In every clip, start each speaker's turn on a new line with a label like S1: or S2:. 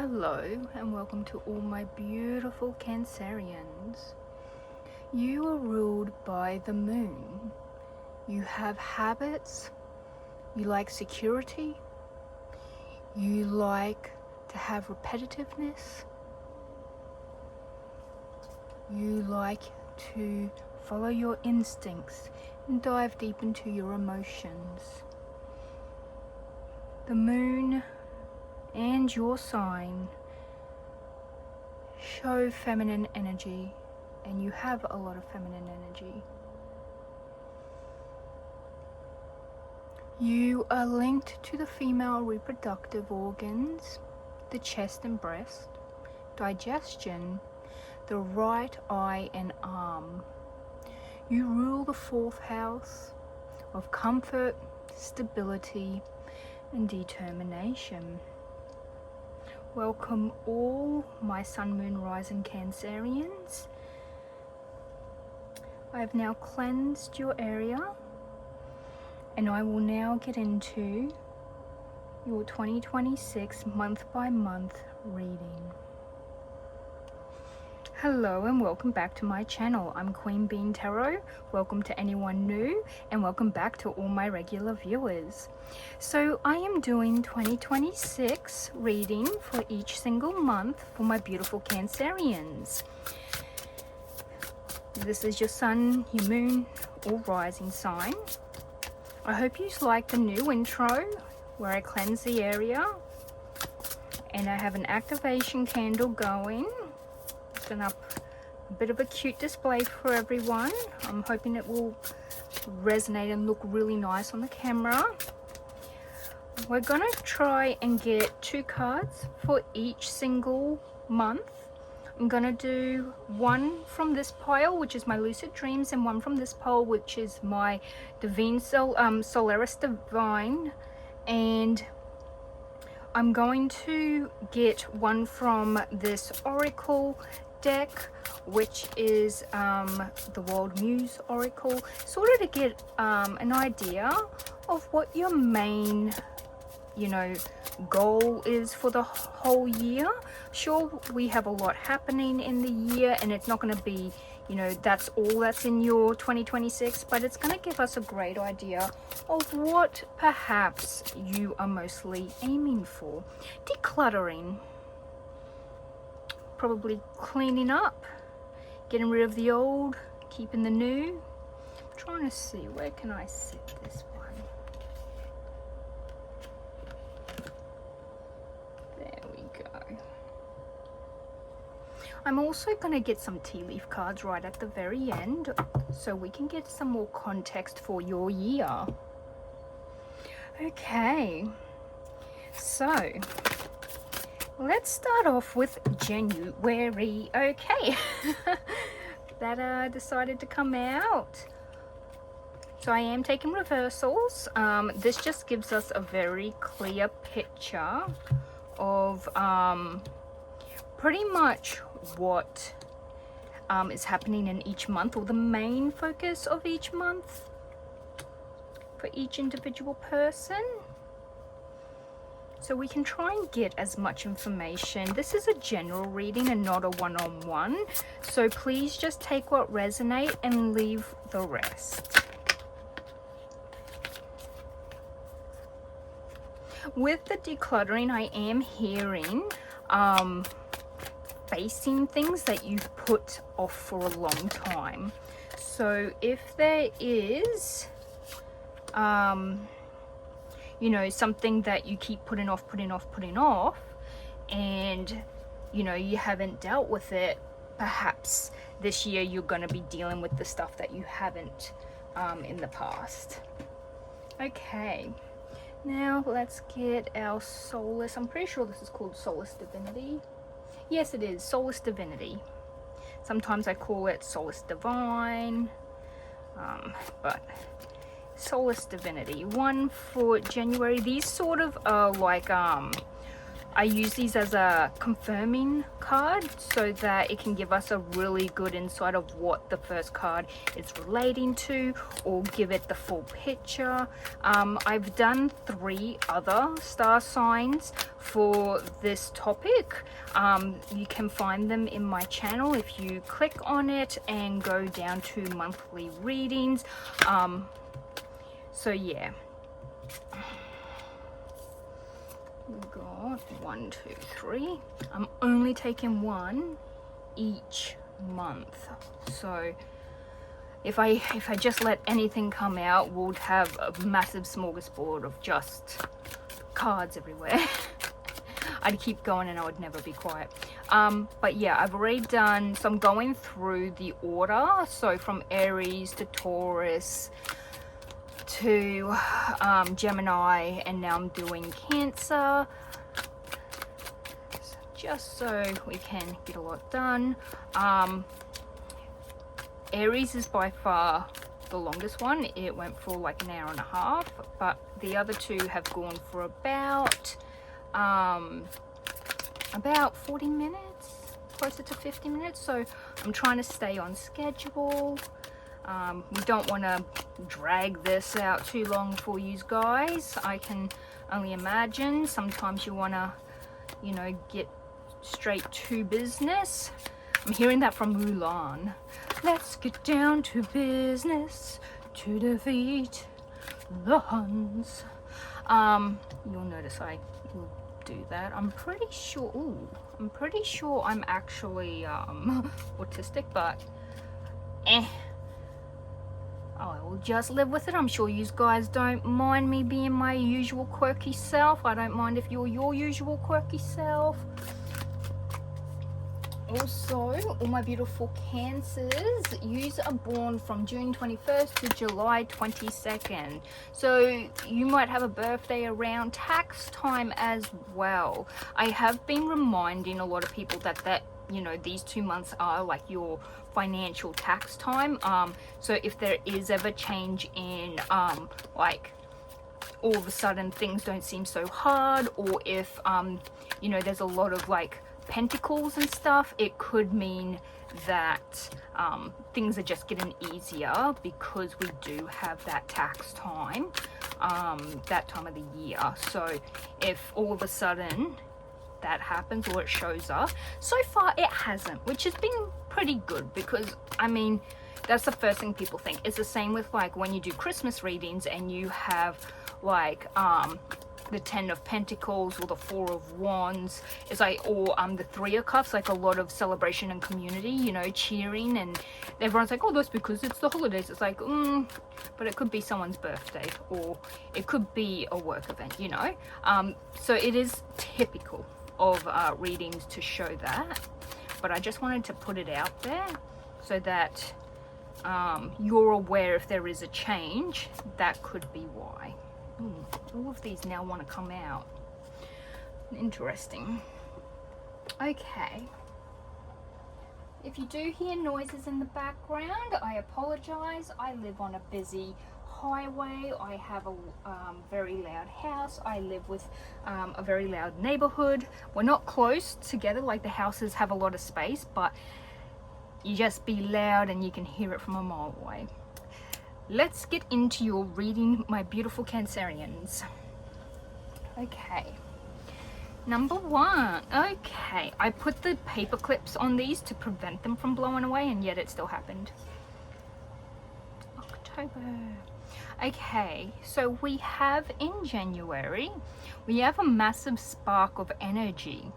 S1: Hello and welcome to all my beautiful Cancerians. You are ruled by the moon. You have habits, you like security, you like to have repetitiveness, you like to follow your instincts and dive deep into your emotions. The moon and your sign show feminine energy, and you have a lot of feminine energy. You are linked to the female reproductive organs, the chest and breast, digestion, the right eye and arm. You rule the fourth house of comfort, stability, and determination. Welcome all my Sun, Moon, Rising Cancerians. I have now cleansed your area, and I will now get into your 2026 month by month reading. Hello and welcome back to my channel. I'm Queen Bean Tarot. Welcome to anyone new, and welcome back to all my regular viewers. So I am doing 2026 reading for each single month for my beautiful Cancerians. This is your sun, your moon, or rising sign. I hope you like the new intro where I cleanse the area, and I have an activation candle going. Done up a bit of a cute display for everyone. I'm hoping it will resonate and look really nice on the camera. We're gonna try and get 2 cards for each single month. I'm gonna do one from this pile, which is my Lucid Dreams, and one from this pile, which is my Solaris Divine. And I'm going to get one from this Oracle deck, which is the World Muse Oracle, sort of to get an idea of what your main goal is for the whole year. Sure, we have a lot happening in the year, and it's not going to be that's all that's in your 2026, but it's going to give us a great idea of what perhaps you are mostly aiming for. Decluttering, probably cleaning up, getting rid of the old, keeping the new. I'm trying to see, where can I sit this one? There we go. I'm also going to get some tea leaf cards right at the very end so we can get some more context for your year. Okay, so let's start off with January. Okay, that decided to come out. So I am taking reversals. This just gives us a very clear picture of pretty much what is happening in each month, or the main focus of each month for each individual person. So we can try and get as much information. This is a general reading and not a one-on-one, so please just take what resonates and leave the rest. With the decluttering, I am hearing facing things that you've put off for a long time. So if there is something that you keep putting off, and you haven't dealt with it, perhaps this year you're going to be dealing with the stuff that you haven't in the past. Okay, now let's get our Solace. I'm pretty sure this is called Solace Divinity. Yes, it is Solace Divinity. Sometimes I call it Solace Divine, but Solace Divinity. One for January. These sort of are like I use these as a confirming card so that it can give us a really good insight of what the first card is relating to, or give it the full picture. I've done 3 other star signs for this topic. You can find them in my channel if you click on it and go down to monthly readings. So yeah. We got 1, 2, 3. I'm only taking 1 each month. So if I just let anything come out, we'll have a massive smorgasbord of just cards everywhere. I'd keep going and I would never be quiet. But yeah, I've already done, so I'm going through the order. So from Aries to Taurus to Gemini, and now I'm doing Cancer, just so we can get a lot done. Aries is by far the longest one. It went for like an hour and a half, but the other 2 have gone for about 40 minutes, closer to 50 minutes. So I'm trying to stay on schedule. We don't want to drag this out too long for you guys. I can only imagine sometimes you want to, you know, get straight to business. I'm hearing that from Mulan. Let's get down to business to defeat the Huns. You'll notice I will do that. I'm pretty sure I'm actually autistic, but I will just live with it. I'm sure you guys don't mind me being my usual quirky self. I don't mind if you're your usual quirky self. Also, all my beautiful Cancers, yous are born from June 21st to July 22nd. So you might have a birthday around tax time as well. I have been reminding a lot of people that you know, these 2 months are like your financial tax time. So if there is ever change in like all of a sudden things don't seem so hard, or if you know, there's a lot of like pentacles and stuff, it could mean that things are just getting easier, because we do have that tax time, that time of the year. So if all of a sudden that happens, or it shows up, so far it hasn't, which has been pretty good, because I mean, that's the first thing people think. It's the same with like when you do Christmas readings and you have like the 10 of Pentacles or the 4 of Wands. It's like, or the 3 of Cups, like a lot of celebration and community, you know, cheering, and everyone's like, oh, that's because it's the holidays. It's like, but it could be someone's birthday, or it could be a work event, you know. So it is typical of readings to show that, but I just wanted to put it out there so that you're aware if there is a change, that could be why. All of these now want to come out. Interesting. Okay. If you do hear noises in the background, I apologize. I live on a busy highway. I have a very loud house. I live with a very loud neighborhood. We're not close together, like the houses have a lot of space, but you just be loud and you can hear it from a mile away. Let's get into your reading, my beautiful Cancerians. Okay. Number 1. Okay. I put the paper clips on these to prevent them from blowing away, and yet it still happened. October. Okay. So we have in January, we have a massive spark of energy.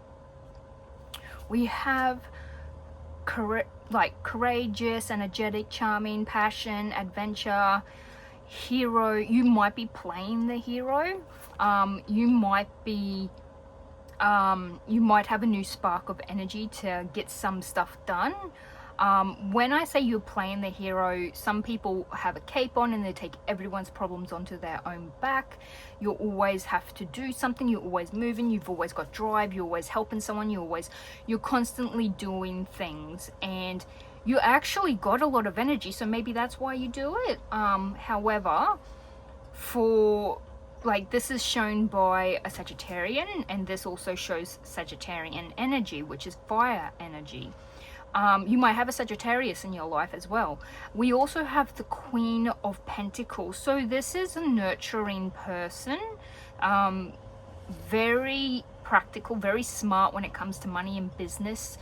S1: We have courageous, energetic, charming, passion, adventure, hero. You might be playing the hero. You might have a new spark of energy to get some stuff done. When I say you're playing the hero, some people have a cape on and they take everyone's problems onto their own back. You always have to do something. You're always moving. You've always got drive. You're always helping someone. You're constantly doing things, and you actually got a lot of energy. So maybe that's why you do it. However, for like this is shown by a Sagittarian, and this also shows Sagittarian energy, which is fire energy. You might have a Sagittarius in your life as well. We also have the Queen of Pentacles. So this is a nurturing person, very practical, very smart when it comes to money and business,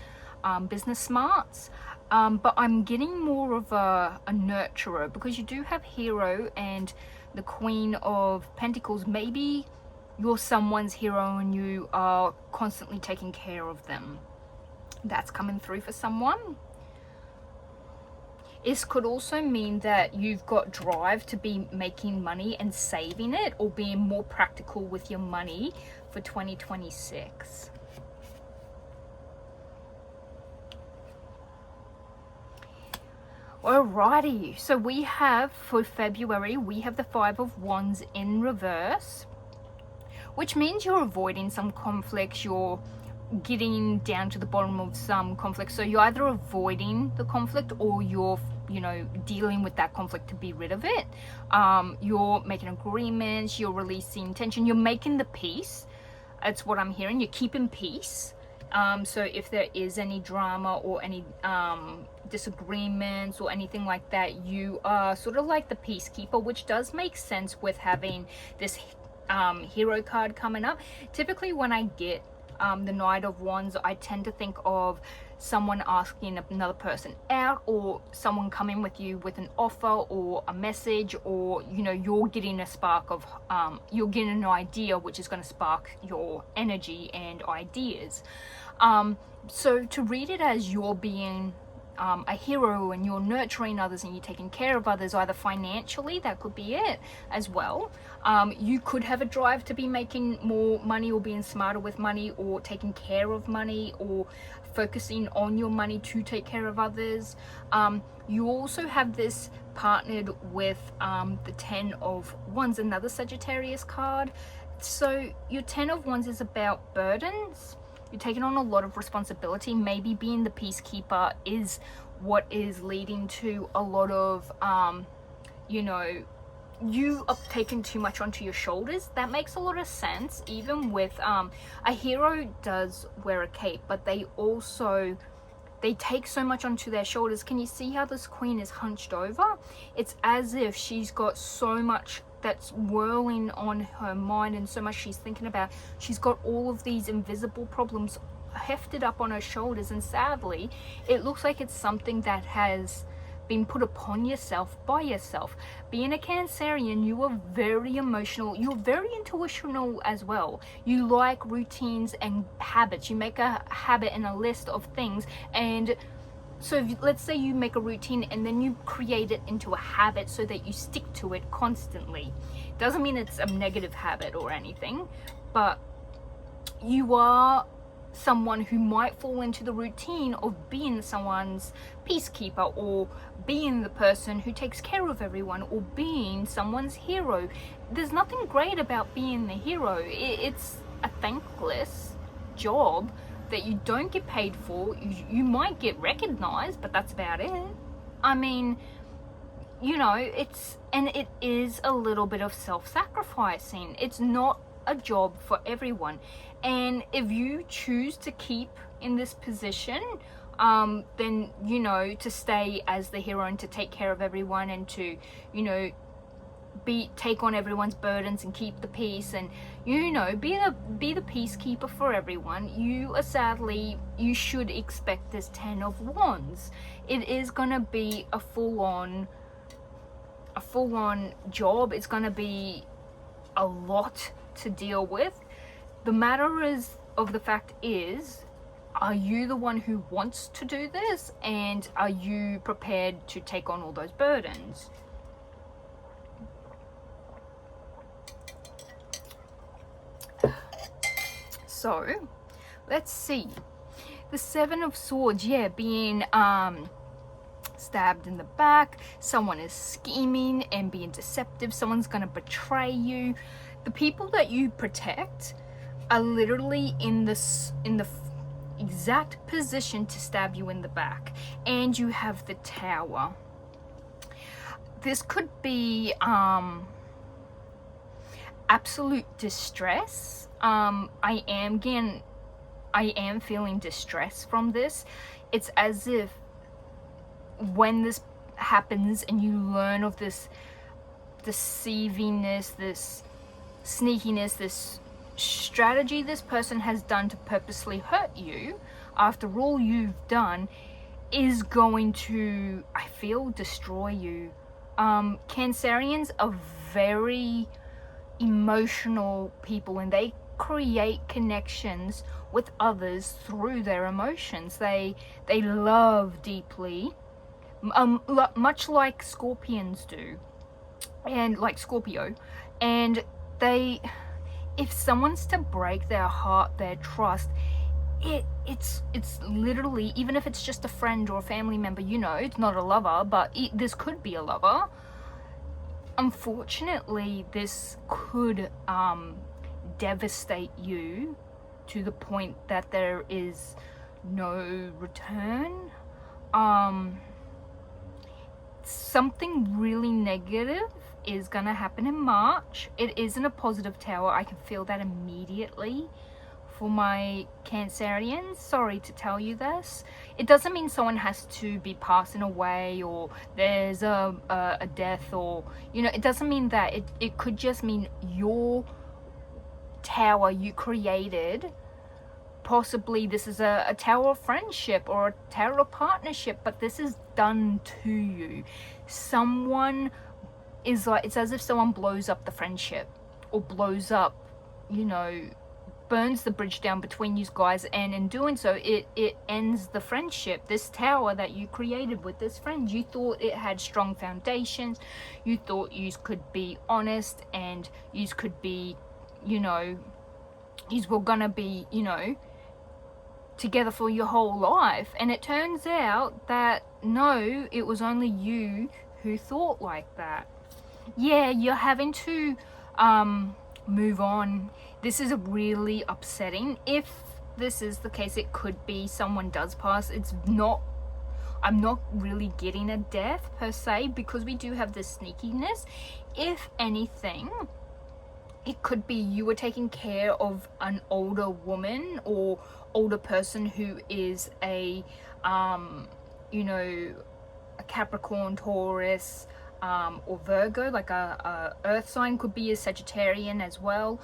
S1: business smarts. But I'm getting more of a nurturer, because you do have Hero and the Queen of Pentacles. Maybe you're someone's hero and you are constantly taking care of them. That's coming through for someone. This could also mean that you've got drive to be making money and saving it, or being more practical with your money for 2026. Alrighty, so we have for February, we have the Five of Wands in reverse, which means you're avoiding some conflicts, you're getting down to the bottom of some conflict. So you're either avoiding the conflict, or you're, you know, dealing with that conflict to be rid of it. You're making agreements, you're releasing tension, you're making the peace. That's what I'm hearing. You're keeping peace. So if there is any drama or any disagreements or anything like that, you are sort of like the peacekeeper, which does make sense with having this Hero card coming up. Typically when I get the Knight of Wands, I tend to think of someone asking another person out, or someone coming with you with an offer or a message, or, you know, you're getting a spark of, you're getting an idea which is going to spark your energy and ideas. So to read it as you're being a hero and you're nurturing others and you're taking care of others, either financially, that could be it as well. You could have a drive to be making more money, or being smarter with money, or taking care of money, or focusing on your money to take care of others. You also have this partnered with the Ten of Wands, another Sagittarius card. So your Ten of Wands is about burdens. You're taking on a lot of responsibility. Maybe being the peacekeeper is what is leading to a lot of, you know, you are taking too much onto your shoulders. That makes a lot of sense. Even with a hero does wear a cape, but they take so much onto their shoulders. Can you see how this queen is hunched over? It's as if she's got so much that's whirling on her mind, and so much she's thinking about. She's got all of these invisible problems hefted up on her shoulders, and sadly it looks like it's something that has been put upon yourself by yourself. Being a Cancerian, you are very emotional, you're very intuitional as well. You like routines and habits. You make a habit and a list of things, and so let's say you make a routine and then you create it into a habit so that you stick to it constantly. Doesn't mean it's a negative habit or anything, but you are someone who might fall into the routine of being someone's peacekeeper, or being the person who takes care of everyone, or being someone's hero. There's nothing great about being the hero. It's a thankless job that you don't get paid for. You might get recognized, but that's about it. I mean, you know, it is a little bit of self-sacrificing. It's not a job for everyone. And if you choose to keep in this position, then, you know, to stay as the hero and to take care of everyone, and to, you know, take on everyone's burdens and keep the peace, and, you know, be the peacekeeper for everyone, you should expect this Ten of Wands. It is gonna be a full-on job. It's gonna be a lot to deal with. The matter of the fact is, are you the one who wants to do this, and are you prepared to take on all those burdens? So let's see. The Seven of Swords, yeah, being stabbed in the back. Someone is scheming and being deceptive. Someone's gonna betray you. The people that you protect are literally in the exact position to stab you in the back. And you have the Tower. This could be absolute distress. I am feeling distress from this. It's as if when this happens and you learn of this deceivingness, this sneakiness, this strategy this person has done to purposely hurt you after all you've done, is going to, I feel, destroy you. Cancerians are very emotional people, and they create connections with others through their emotions. They love deeply, much like Scorpions do, and like Scorpio. And they, if someone's to break their heart, their trust, it's literally, even if it's just a friend or a family member, you know, it's not a lover, but this could be a lover. Unfortunately, this could devastate you to the point that there is no return. Something really negative is gonna happen in March. It isn't a positive tower. I can feel that immediately for my Cancerians. Sorry to tell you this. It doesn't mean someone has to be passing away or there's a death, or, you know, it doesn't mean that. It could just mean your tower you created. Possibly this is a tower of friendship or a tower of partnership, but this is done to you. Someone is like, it's as if someone blows up the friendship, or blows up, you know, burns the bridge down between you guys, and in doing so it ends the friendship. This tower that you created with this friend, you thought it had strong foundations, you thought you could be honest, and you could be, you know, you were gonna be, you know, together for your whole life. And it turns out that no, it was only you who thought like that. Yeah, you're having to move on. This is really upsetting. If this is the case, it could be someone does pass. It's not, I'm not really getting a death per se, because we do have this sneakiness. If anything, it could be you were taking care of an older woman or older person who is a you know, a Capricorn, Taurus, or Virgo, like a earth sign. Could be a Sagittarian as well.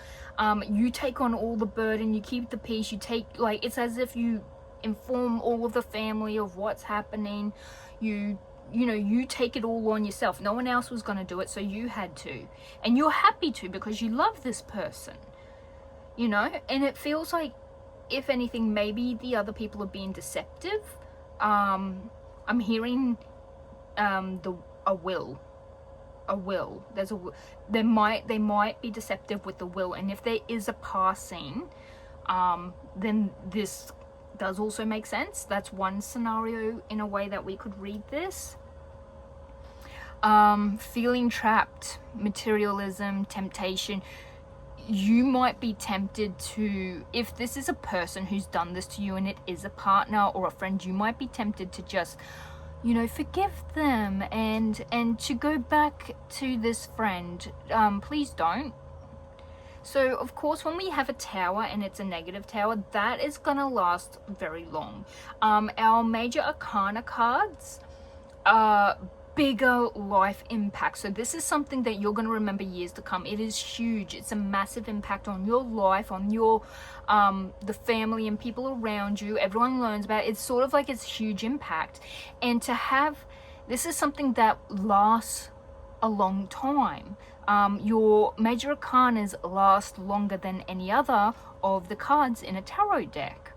S1: You take on all the burden, you keep the peace, you take, like, it's as if you inform all of the family of what's happening. You know, you take it all on yourself. No one else was going to do it, so you had to, and you're happy to, because you love this person, you know. And it feels like, if anything, maybe the other people are being deceptive. I'm hearing a will. There's a, they might be deceptive with the will, and if there is a passing, then this does also make sense. That's one scenario in a way that we could read this. Feeling trapped, materialism, temptation. You might be tempted to, if this is a person who's done this to you and it is a partner or a friend, you might be tempted to just, you know, forgive them and to go back to this friend. Please don't. So of course, when we have a tower and it's a negative tower, that is gonna last very long. Our major arcana cards are bigger life impact. So this is something that you're going to remember years to come. It is huge. It's a massive impact on your life, on your the family and people around you. Everyone learns about it. It's sort of like it's huge impact. And to have, this is something that lasts a long time. Your major arcanas last longer than any other of the cards in a tarot deck.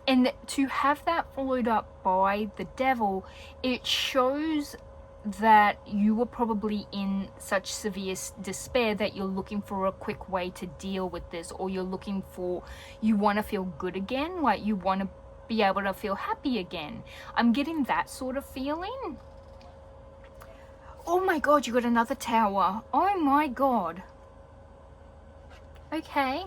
S1: And to have that followed up by the Devil, it shows that you were probably in such severe despair that you're looking for a quick way to deal with this, or you're looking for, you want to feel good again, like you want to be able to feel happy again. I'm getting that sort of feeling. Oh my god, you got another tower. Oh my god. Okay.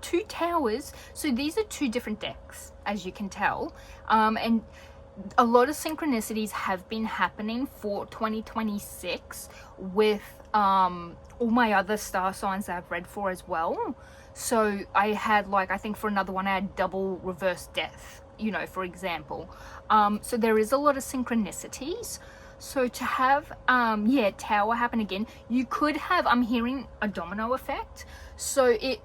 S1: 2 towers. So these are 2 different decks, as you can tell. And a lot of synchronicities have been happening for 2026 with all my other star signs that I've read for as well. So I had, like, I think for another one I had double reverse death, you know, for example. So there is a lot of synchronicities. So to have yeah, Tower happen again, you could have, I'm hearing a domino effect. So it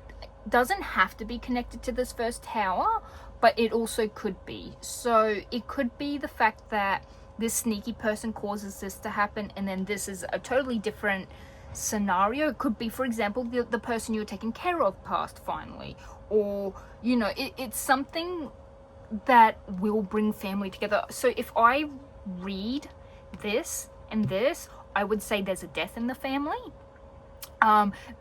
S1: doesn't have to be connected to this first tower, but it also could be. So it could be the fact that this sneaky person causes this to happen, and then this is a totally different scenario. It could be, for example, the person you're taking care of passed finally, or, you know, it's something that will bring family together. So if I read this and this, I would say there's a death in the family.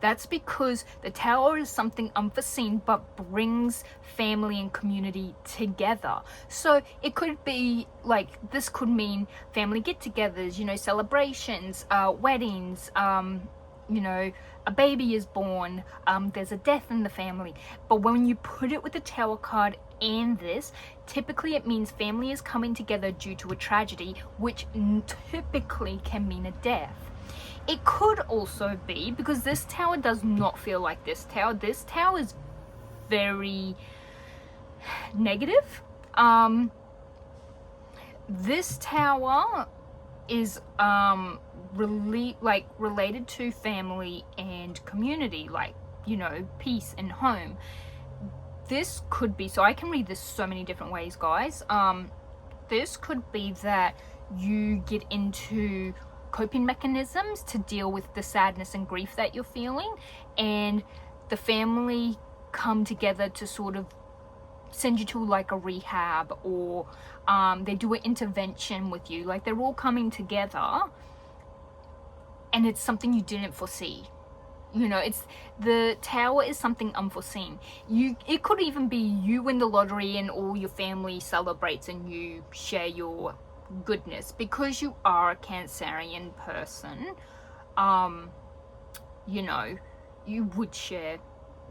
S1: That's because the tower is something unforeseen but brings family and community together. So it could be like, this could mean family get-togethers, you know, celebrations, weddings, you know, a baby is born, there's a death in the family. But when you put it with the Tower card and this, typically it means family is coming together due to a tragedy, which typically can mean a death. It could also be, because this tower does not feel like this tower is very negative. This tower is related to family and community, like, you know, peace and home. This could be, so I can read this so many different ways, guys. This could be that you get into coping mechanisms to deal with the sadness and grief that you're feeling, and the family come together to sort of send you to like a rehab, or they do an intervention with you. Like, they're all coming together, and it's something you didn't foresee. You know, it's, the tower is something unforeseen. It could even be you win the lottery and all your family celebrates and you share your goodness, because you are a Cancerian person. You know, you would share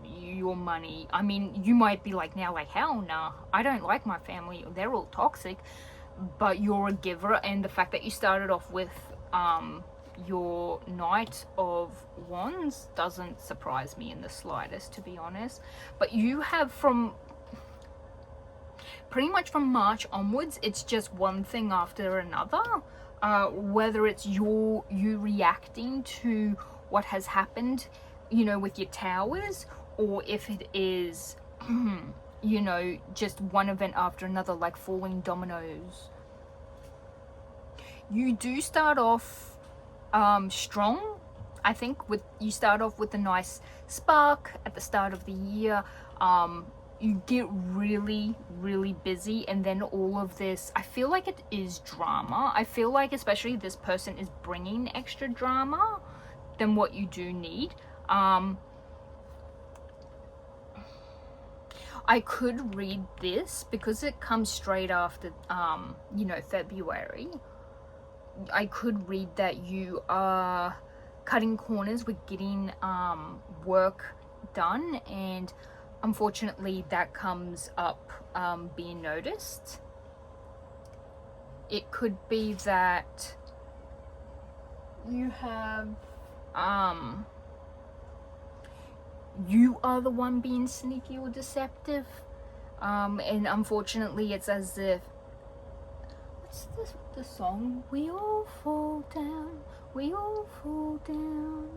S1: your money. I mean, you might be like now, like, hell nah, I don't like my family, they're all toxic, but you're a giver. And the fact that you started off with your Knight of Wands doesn't surprise me in the slightest, to be honest. But you have, from pretty much from March onwards, it's just one thing after another. Whether it's you reacting to what has happened, you know, with your towers, or if it is, you know, just one event after another, like falling dominoes. You do start off strong. I think you start off with a nice spark at the start of the year. You get really, really busy, and then all of this, I feel like it is drama. I feel like especially this person is bringing extra drama than what you do need. I could read this because it comes straight after, you know, February. I could read that you are cutting corners with getting work done, and unfortunately that comes up being noticed. It could be that you have you are the one being sneaky or deceptive, and unfortunately it's as if, what's this, the song, we all fall down, we all fall down.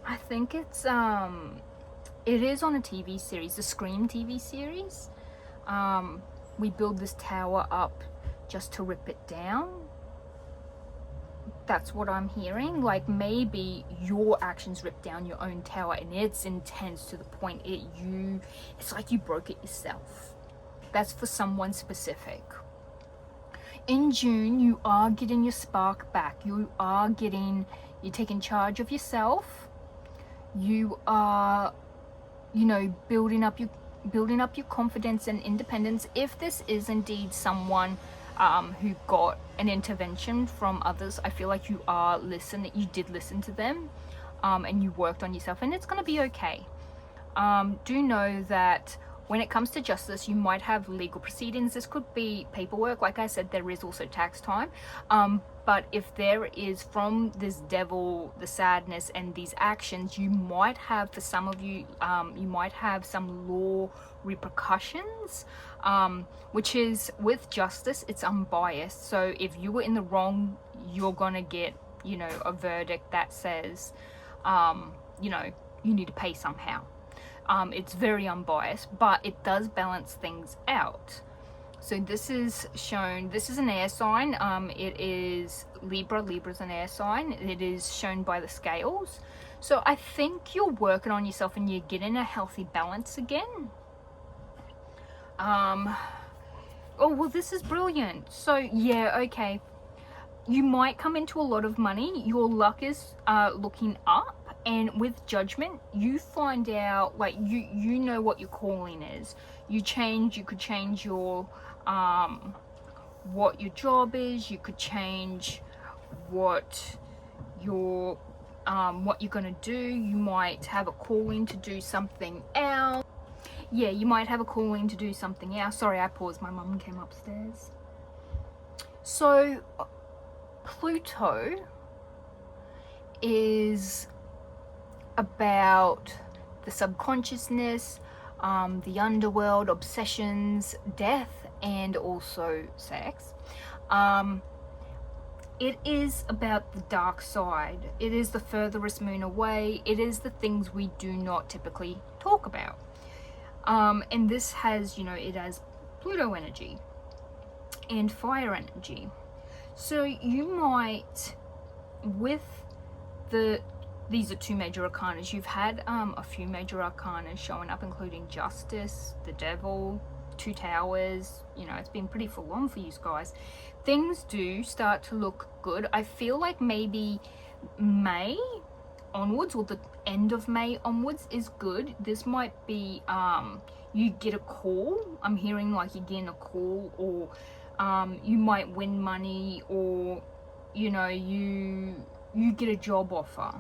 S1: I think it's it is on a TV series, the Scream TV series. We build this tower up just to rip it down. That's what I'm hearing. Like, maybe your actions rip down your own tower, and it's intense to the point it's like you broke it yourself. That's for someone specific. In June, you are getting your spark back. You're taking charge of yourself. You are, you know, building up your confidence and independence. If this is indeed someone who got an intervention from others, I feel like you did listen to them, and you worked on yourself, and it's going to be okay. Do know that when it comes to justice, you might have legal proceedings. This could be paperwork. Like I said, there is also tax time. But if there is, from this devil, the sadness and these actions, you might have, for some of you, you might have some law repercussions, which is, with justice, it's unbiased. So if you were in the wrong, you're gonna get, you know, a verdict that says, you know, you need to pay somehow. It's very unbiased, but it does balance things out. So this is shown, this is an air sign. It is Libra. Libra's an air sign. It is shown by the scales. So I think you're working on yourself and you're getting a healthy balance again. Oh, well, this is brilliant. So yeah, okay. You might come into a lot of money. Your luck is looking up. And with judgment, you find out, like, you know what your calling is. You could change your, what your job is. You could change what you're gonna do. You might have a calling to do something else. Yeah, you might have a calling to do something else. Sorry, I paused. My mum came upstairs. So, Pluto is about the subconsciousness, the underworld, obsessions, death, and also sex. It is about the dark side. It is the furthest moon away. It is the things we do not typically talk about. And this has, you know, it has Pluto energy and fire energy. So you might, with these are two major arcana. You've had a few major arcana showing up, including Justice, the Devil, Two Towers. You know, it's been pretty full on for you guys. Things do start to look good. I feel like maybe May onwards, or the end of May onwards, is good. This might be, you get a call. I'm hearing like you're getting a call, or you might win money, or, you know, you get a job offer.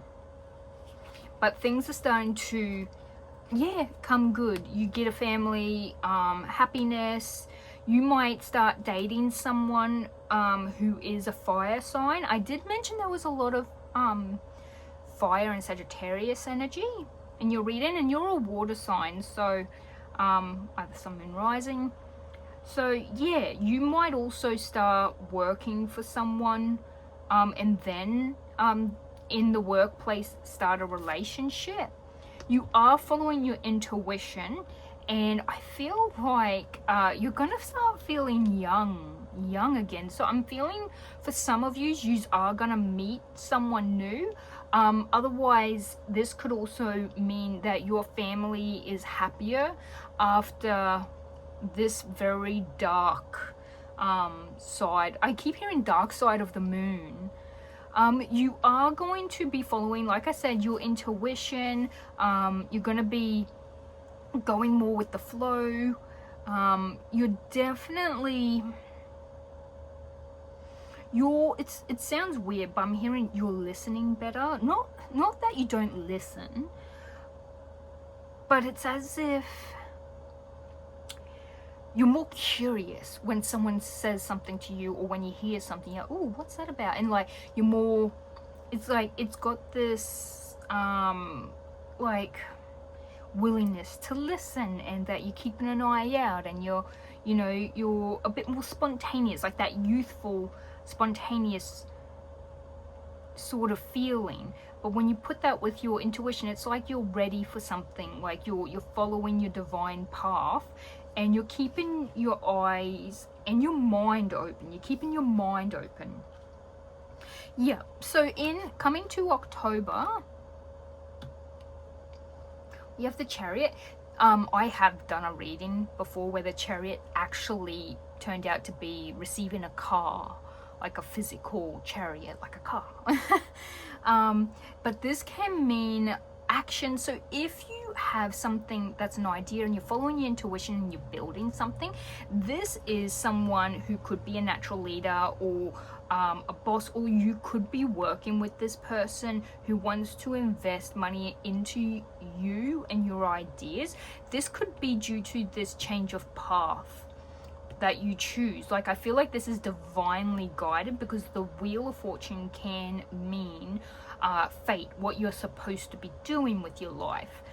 S1: But things are starting to, yeah, come good. You get a family, happiness. You might start dating someone who is a fire sign. I did mention there was a lot of fire and Sagittarius energy in your reading, and you're a water sign, so either Sun, Moon, Rising. So yeah, you might also start working for someone, and then in the workplace start a relationship. You are following your intuition, and I feel like you're gonna start feeling young again. So I'm feeling, for some of you are gonna meet someone new. Otherwise, this could also mean that your family is happier after this very dark side. I keep hearing dark side of the moon. You are going to be following, like I said, your intuition. You're going to be going more with the flow. You're definitely, it sounds weird, but I'm hearing you're listening better. Not that you don't listen, but it's as if you're more curious when someone says something to you, or when you hear something, you're like, oh, what's that about? And like, you're more, it's like, it's got this, like, willingness to listen, and that you're keeping an eye out, and you're, you know, you're a bit more spontaneous, like that youthful, spontaneous sort of feeling. But when you put that with your intuition, it's like you're ready for something, like you're following your divine path. And you're keeping your eyes and your mind open. You're keeping your mind open. Yeah, so in coming to October, you have the Chariot. I have done a reading before where the Chariot actually turned out to be receiving a car, like a physical chariot, like a car. But this can mean action. So if you have something that's an idea and you're following your intuition and you're building something, this is someone who could be a natural leader or a boss, or you could be working with this person who wants to invest money into you and your ideas. This could be due to this change of path that you choose. Like, I feel like this is divinely guided, because the Wheel of Fortune can mean fate, what you're supposed to be doing with your life.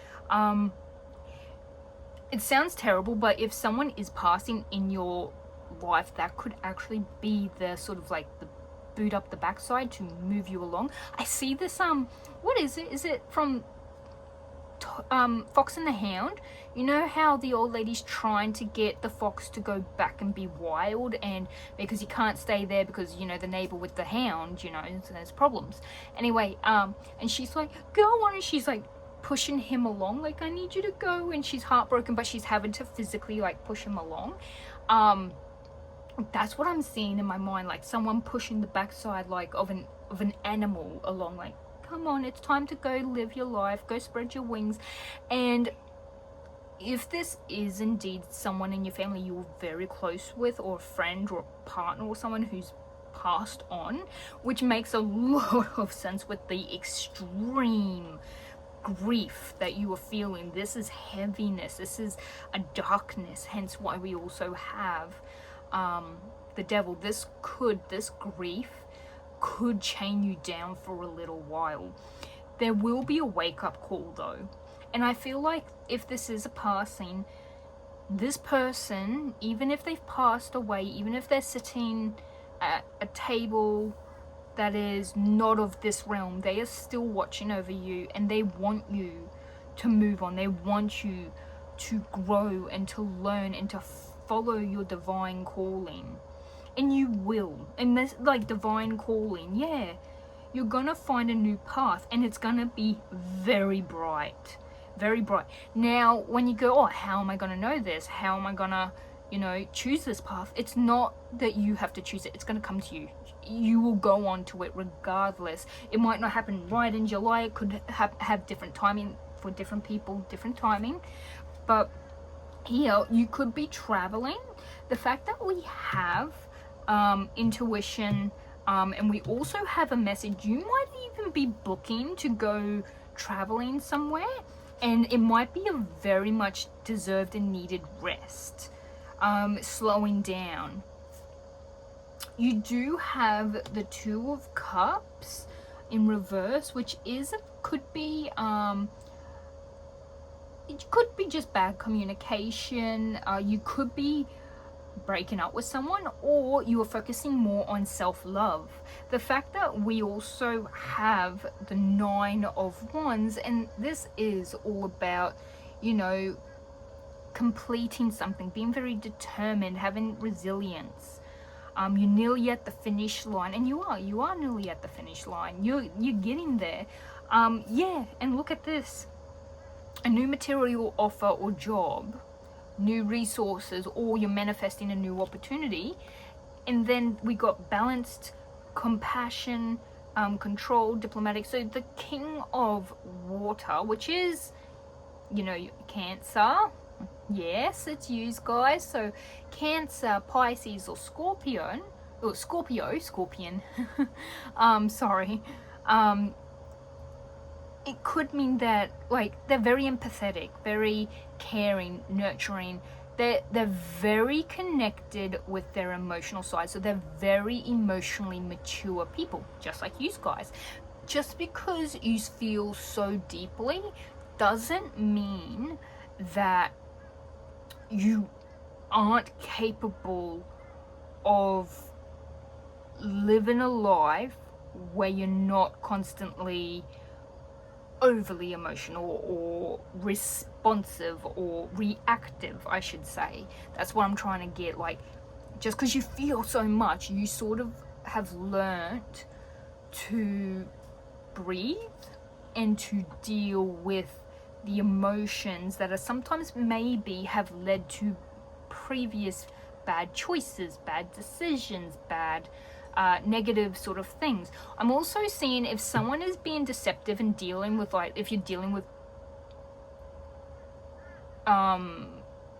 S1: It sounds terrible, but if someone is passing in your life, that could actually be the sort of like the boot up the backside to move you along. I see this, what is it? Is it from Fox and the Hound? You know how the old lady's trying to get the fox to go back and be wild, and because he can't stay there because, you know, the neighbor with the hound, you know, so there's problems. Anyway, and she's like, go on, and she's like pushing him along, like, I need you to go, and she's heartbroken, but she's having to physically like push him along. That's what I'm seeing in my mind, like someone pushing the backside like of an animal along, like, come on, it's time to go live your life, go spread your wings. And if this is indeed someone in your family you're very close with, or a friend or a partner, or someone who's passed on, which makes a lot of sense with the extreme grief that you are feeling. This is heaviness, this is a darkness, hence why we also have the devil. This grief could chain you down for a little while. There will be a wake-up call though, and I feel like if this is a passing, this person, even if they've passed away, even if they're sitting at a table that is not of this realm, they are still watching over you, and they want you to move on. They want you to grow and to learn and to follow your divine calling. And you will. And this, like, divine calling, yeah, you're gonna find a new path, and it's gonna be very bright. Very bright. Now, when you go, oh, how am I gonna know this? How am I gonna, you know, choose this path? It's not that you have to choose it. It's gonna come to you. You will go on to it regardless. It might not happen right in July. It could have different timing for different people, different timing. But here, you could be traveling. The fact that we have intuition, and we also have a message, you might even be booking to go traveling somewhere, and it might be a very much deserved and needed rest, slowing down. You do have the Two of Cups in reverse, which could be it could be just bad communication. You could be breaking up with someone, or you are focusing more on self-love. The fact that we also have the Nine of Wands, and this is all about, you know, completing something, being very determined, having resilience. You're nearly at the finish line, and you are nearly at the finish line. You're getting there. Yeah, and look at this. A new material offer or job, new resources, or you're manifesting a new opportunity. And then we got balanced, compassion, control, diplomatic. So the King of Water, which is, you know, Cancer. Yes, it's you guys. So Cancer, Pisces, or Scorpion. Scorpion. Sorry. It could mean that, like, they're very empathetic, very caring, nurturing. They're very connected with their emotional side. So they're very emotionally mature people, just like you guys. Just because you feel so deeply doesn't mean that you aren't capable of living a life where you're not constantly overly emotional or responsive or reactive, I should say. That's what I'm trying to get. Like, just because you feel so much, you sort of have learnt to breathe and to deal with the emotions that are sometimes maybe have led to previous bad choices, bad decisions, bad negative sort of things. I'm also seeing if someone is being deceptive and dealing with, like, if you're dealing with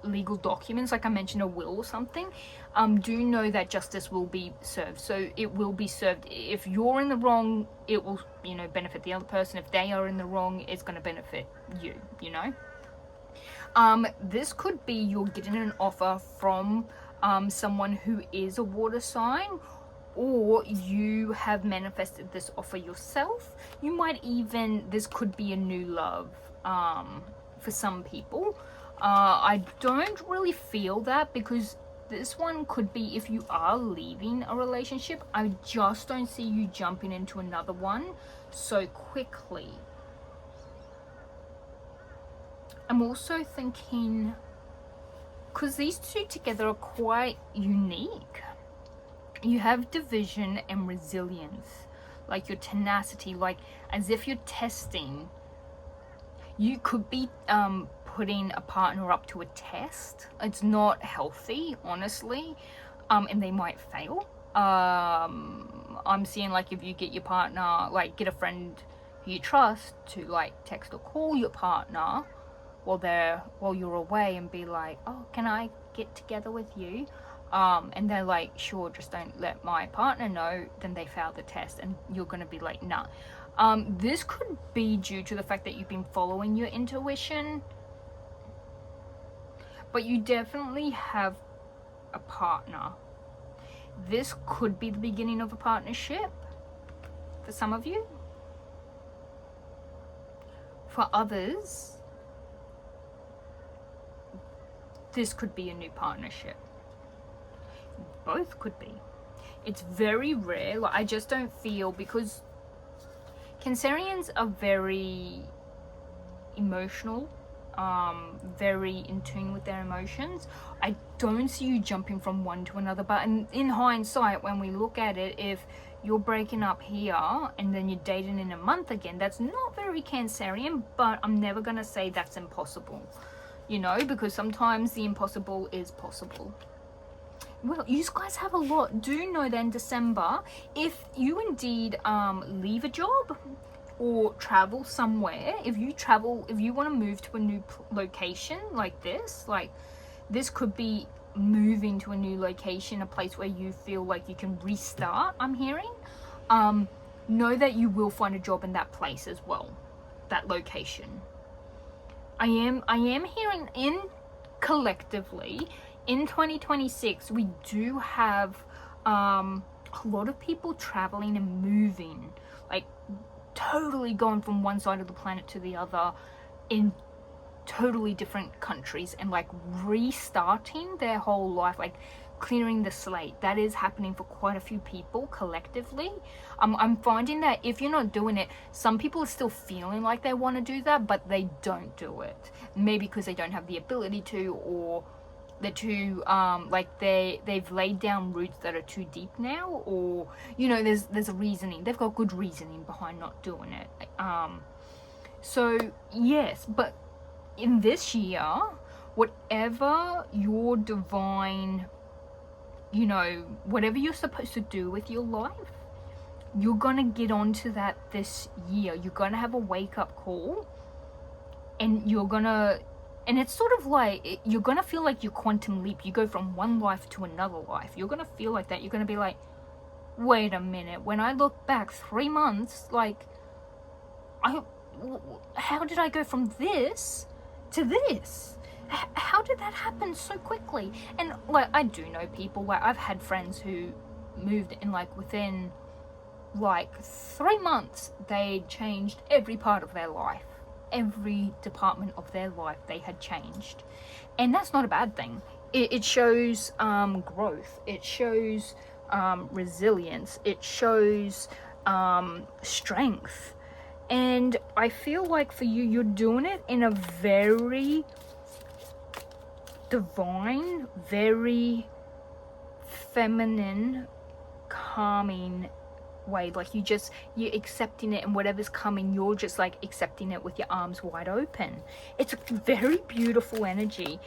S1: legal documents, like I mentioned, a will or something, do know that justice will be served. So it will be served. If you're in the wrong, it will, you know, benefit the other person. If they are in the wrong, it's going to benefit you, you know. This could be you're getting an offer from someone who is a water sign, or you have manifested this offer yourself. You might even, this could be a new love for some people. I don't really feel that, because this one could be if you are leaving a relationship. I just don't see you jumping into another one so quickly. I'm also thinking, because these two together are quite unique. You have division and resilience, like your tenacity, like as if you're testing. You could be putting a partner up to a test. It's not healthy, honestly, and they might fail. I'm seeing, like, if you get your partner, like get a friend who you trust to like text or call your partner while you're away and be like, oh, can I get together with you? And they're like, sure, just don't let my partner know. Then they fail the test, and you're gonna be like, nah. This could be due to the fact that you've been following your intuition, but you definitely have a partner. This could be the beginning of a partnership for some of you. For others, this could be a new partnership. Both could be. It's very rare. Like, I just don't feel, because Cancerians are very emotional, very in tune with their emotions. I don't see you jumping from one to another, but in hindsight, when we look at it, if you're breaking up here and then you're dating in a month again, that's not very Cancerian, but I'm never gonna say that's impossible, you know, because sometimes the impossible is possible. Well, you guys have a lot. Do know that in December, if you indeed leave a job or travel somewhere, if you want to move to a new location like this could be moving to a new location, a place where you feel like you can restart, I'm hearing. Know that you will find a job in that place as well, that location. I am hearing in collectively, in 2026, we do have a lot of people traveling and moving, like totally going from one side of the planet to the other in totally different countries, and like restarting their whole life, like clearing the slate. That is happening for quite a few people collectively. I'm finding that if you're not doing it, some people are still feeling like they want to do that, but they don't do it. Maybe because they don't have the ability to, or they're too like they've laid down roots that are too deep now, or you know, there's a reasoning. They've got good reasoning behind not doing it. So yes, but in this year, whatever your divine, you know, whatever you're supposed to do with your life, you're gonna get onto that this year. You're gonna have a wake-up call, and and it's sort of like, you're gonna feel like you quantum leap. You go from one life to another life. You're gonna feel like that. You're gonna be like, wait a minute, when I look back 3 months, like, how did I go from this to this? How did that happen so quickly? And like, I do know people, like I've had friends who moved in like within like 3 months, they changed every part of their life. Every department of their life they had changed. And that's not a bad thing. It shows growth. It shows resilience. It shows strength. And I feel like for you, you're doing it in a very divine, very feminine, calming way. Like you're accepting it, and whatever's coming, you're just like accepting it with your arms wide open. It's a very beautiful energy.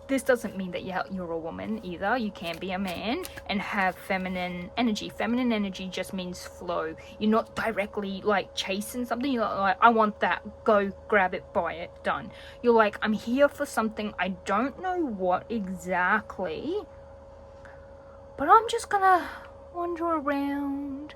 S1: This doesn't mean that you're a woman either. You can be a man and have feminine energy. Feminine energy just means flow. You're not directly like chasing something. You're not like, I want that, go grab it, buy it, done. You're like, I'm here for something, I don't know what exactly, but I'm just gonna wander around,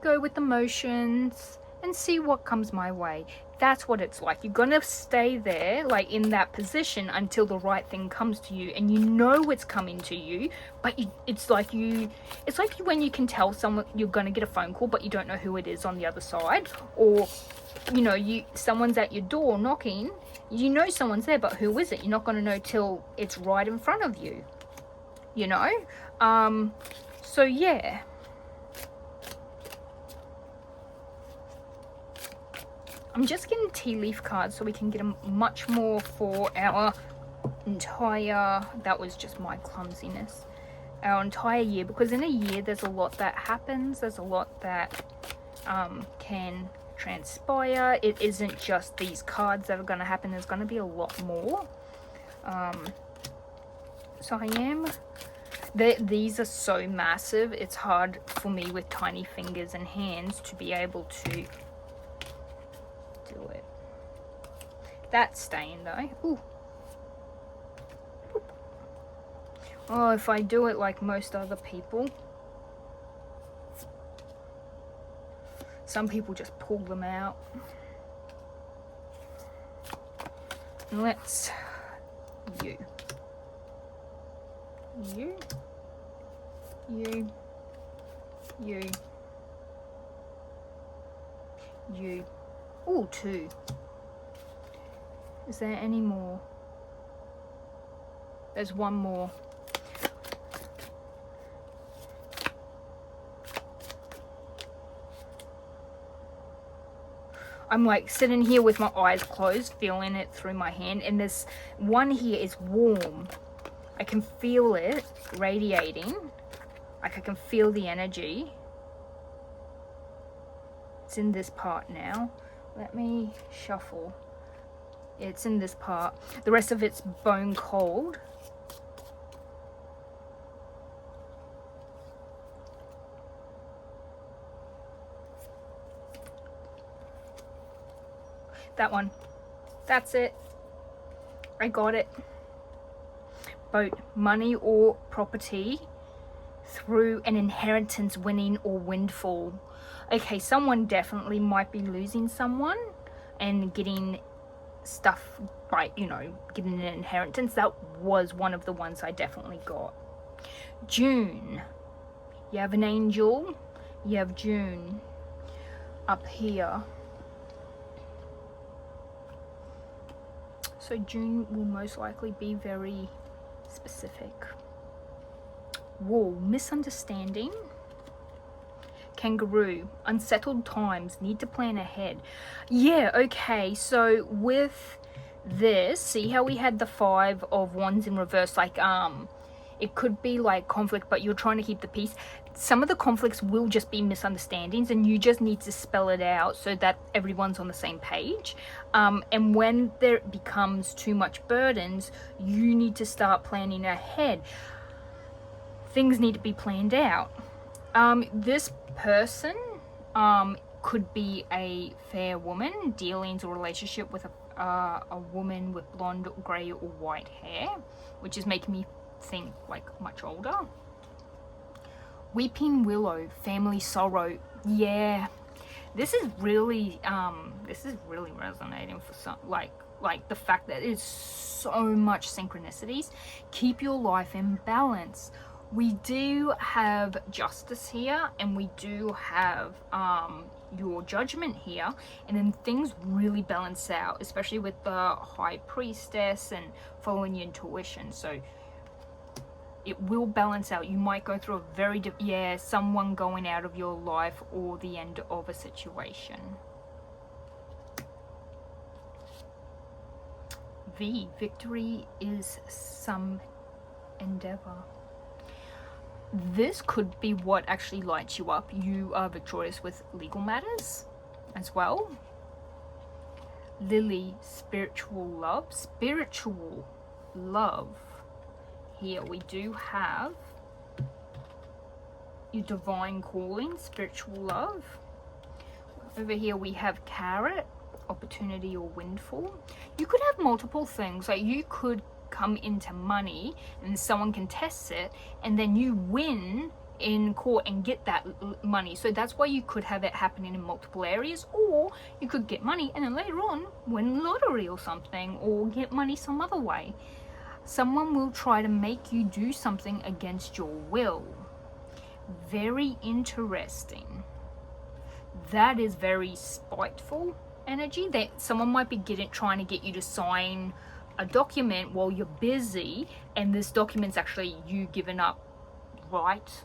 S1: go with the motions, and see what comes my way. That's what it's like. You're gonna stay there, like in that position, until the right thing comes to you, and you know it's coming to you, but it's like when you can tell someone you're gonna get a phone call, but you don't know who it is on the other side, or you know, someone's at your door knocking, you know someone's there, but who is it? You're not gonna know till it's right in front of you, you know? So yeah. I'm just getting tea leaf cards so we can get much more for our entire, that was just my clumsiness, our entire year, because in a year there's a lot that happens, there's a lot that can transpire. It isn't just these cards that are going to happen, there's going to be a lot more. So I am, these are so massive, it's hard for me with tiny fingers and hands to be able to do it. That's staying though. Ooh. Oh, if I do it like most other people, some people just pull them out. Let's you, ooh, 2. Is there any more? There's one more. I'm like sitting here with my eyes closed, feeling it through my hand, and this one here is warm. I can feel it radiating. Like I can feel the energy. It's in this part now. Let me shuffle. It's in this part. The rest of it's bone cold. That one. That's it. I got it. Both money or property through an inheritance, winning or windfall. Okay, someone definitely might be losing someone and getting stuff by, you know, getting an inheritance. That was one of the ones I definitely got. June. You have an angel. You have June up here. So June will most likely be very specific. Wall, misunderstanding. Kangaroo, unsettled times, need to plan ahead. Yeah, okay, so with this, see how we had the 5 of Wands in reverse, like it could be like conflict, but you're trying to keep the peace. Some of the conflicts will just be misunderstandings, and you just need to spell it out so that everyone's on the same page. And when there becomes too much burdens, you need to start planning ahead. Things need to be planned out. This person could be a fair woman, dealings or relationship with a woman with blonde, grey or white hair, which is making me think like much older. Weeping willow, family sorrow. Yeah, this is really resonating for some, like the fact that it's so much synchronicities. Keep your life in balance. We do have justice here, and we do have your judgment here, and then things really balance out, especially with the high priestess and following your intuition. So it will balance out. You might go through a very someone going out of your life or the end of a situation. V, victory is some endeavor. this could be what actually lights you up. You are victorious with legal matters as well. Lily, spiritual love. Spiritual love. Here we do have your divine calling, spiritual love. Over here we have carrot, opportunity or windfall. You could have multiple things. Like you could come into money and someone contests it and then you win in court and get that money. So that's why you could have it happening in multiple areas, or you could get money and then later on win lottery or something, or get money some other way. Someone will try to make you do something against your will. Very interesting. That is very spiteful energy. That someone might be trying to get you to sign a document while you're busy, and this document's actually you giving up right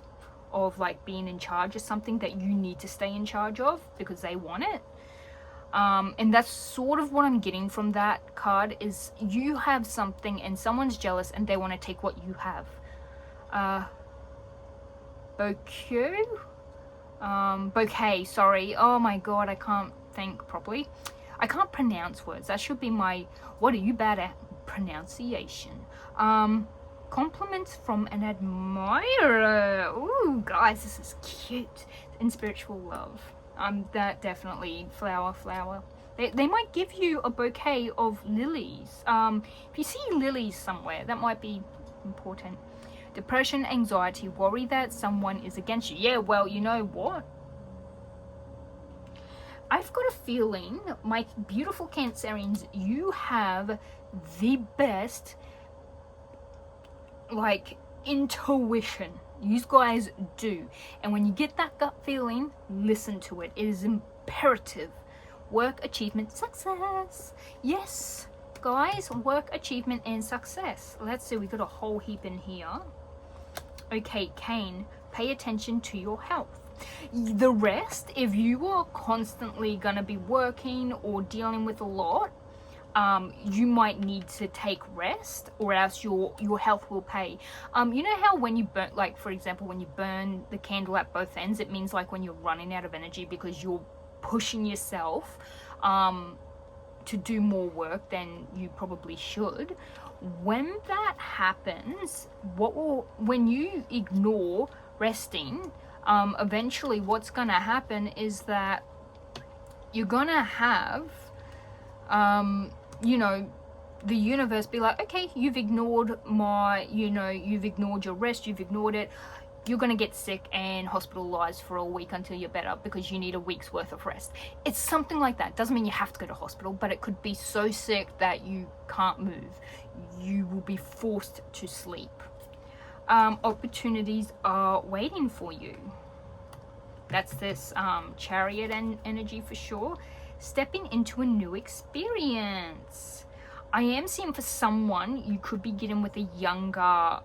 S1: of like being in charge of something that you need to stay in charge of because they want it. And that's sort of what I'm getting from that card, is you have something and someone's jealous and they want to take what you have. Bouquet, sorry. Oh my god, I can't think properly. I can't pronounce words. That should be my, what are you bad at? Pronunciation. Compliments from an admirer. Ooh, guys, this is cute. In spiritual love. That definitely flower. They might give you a bouquet of lilies. If you see lilies somewhere, that might be important. Depression, anxiety, worry that someone is against you. Yeah, well, you know what? I've got a feeling, my beautiful Cancerians, you have the best, like, intuition. You guys do. And when you get that gut feeling, listen to it. It is imperative. Work, achievement, success. Yes, guys, work, achievement, and success. Let's see, we got a whole heap in here. Okay, Cain, pay attention to your health. The rest, if you are constantly going to be working or dealing with a lot, you might need to take rest, or else your health will pay. You know how when you burn, like for example, when you burn the candle at both ends, it means like when you're running out of energy because you're pushing yourself to do more work than you probably should. When that happens, when you ignore resting, eventually what's gonna happen is that you're gonna have you know, the universe be like, okay, you've ignored you've ignored your rest, you've ignored it, you're gonna get sick and hospitalized for a week until you're better because you need a week's worth of rest. It's something like that. Doesn't mean you have to go to hospital, but it could be so sick that you can't move. You will be forced to sleep. Opportunities are waiting for you. That's this Chariot energy for sure. Stepping into a new experience. I am seeing for someone, you could be getting with a younger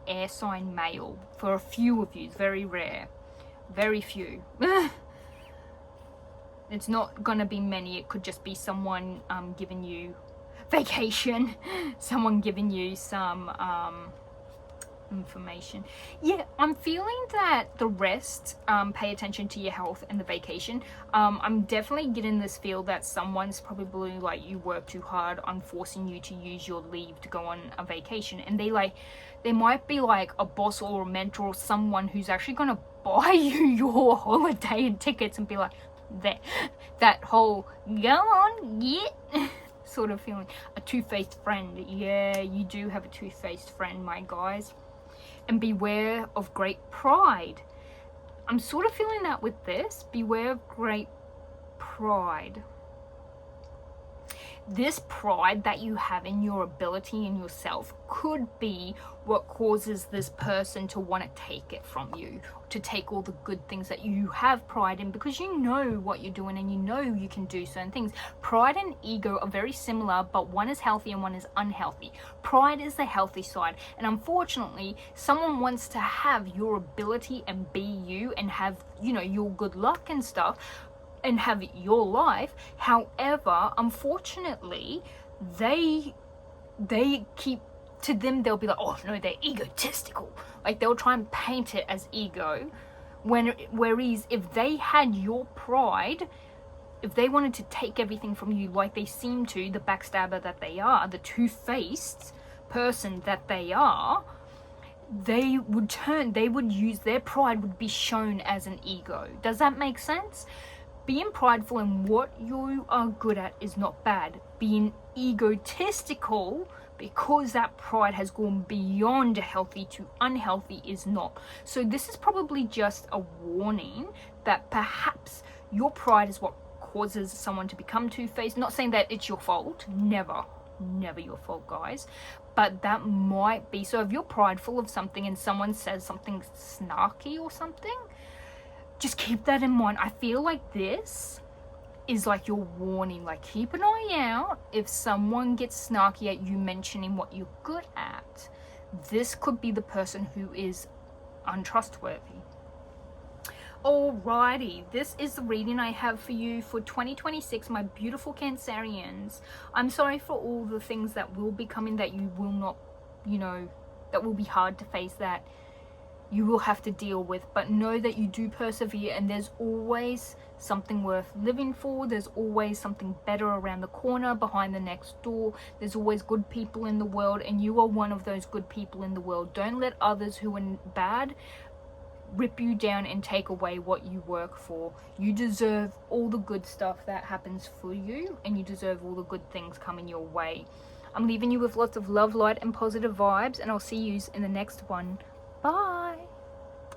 S1: air sign male. For a few of you, it's very rare. Very few. It's not gonna be many. It could just be someone giving you vacation. Someone giving you some information. Yeah, I'm feeling that the rest, pay attention to your health, and the vacation. I'm definitely getting this feel that someone's probably like, you work too hard on forcing you to use your leave to go on a vacation, and they might be like a boss or a mentor or someone who's actually gonna buy you your holiday and tickets and be like, that whole go on, get sort of feeling. A two-faced friend. Yeah, you do have a two-faced friend, my guys. And beware of great pride. I'm sort of feeling that with this. Beware of great pride. This pride that you have in your ability in yourself could be what causes this person to want to take it from you, to take all the good things that you have pride in, because you know what you're doing and you know you can do certain things. Pride and ego are very similar, but one is healthy and one is unhealthy. Pride is the healthy side, and unfortunately someone wants to have your ability and be you and have, you know, your good luck and stuff and have your life. However, unfortunately, they keep to them they'll be like, oh no, they're egotistical. Like they'll try and paint it as ego. Whereas if they had your pride, if they wanted to take everything from you like they seem to, the backstabber that they are, the two-faced person that they are, they would use their pride, would be shown as an ego. Does that make sense? Being prideful in what you are good at is not bad. Being egotistical because that pride has gone beyond healthy to unhealthy is not. So this is probably just a warning that perhaps your pride is what causes someone to become two-faced. Not saying that it's your fault, never your fault, guys, but that might be. So if you're prideful of something and someone says something snarky or something, just keep that in mind. I feel like this is like your warning, like keep an eye out. If someone gets snarky at you mentioning what you're good at, this could be the person who is untrustworthy. Alrighty, this is the reading I have for you for 2026, my beautiful Cancerians. I'm sorry for all the things that will be coming that you will not, that will be hard to face, that you will have to deal with, but know that you do persevere, and there's always something worth living for. There's always something better around the corner, behind the next door. There's always good people in the world, and you are one of those good people in the world. Don't let others who are bad rip you down and take away what you work for. You deserve all the good stuff that happens for you, and you deserve all the good things coming your way. I'm leaving you with lots of love, light, and positive vibes, and I'll see you in the next one. Bye.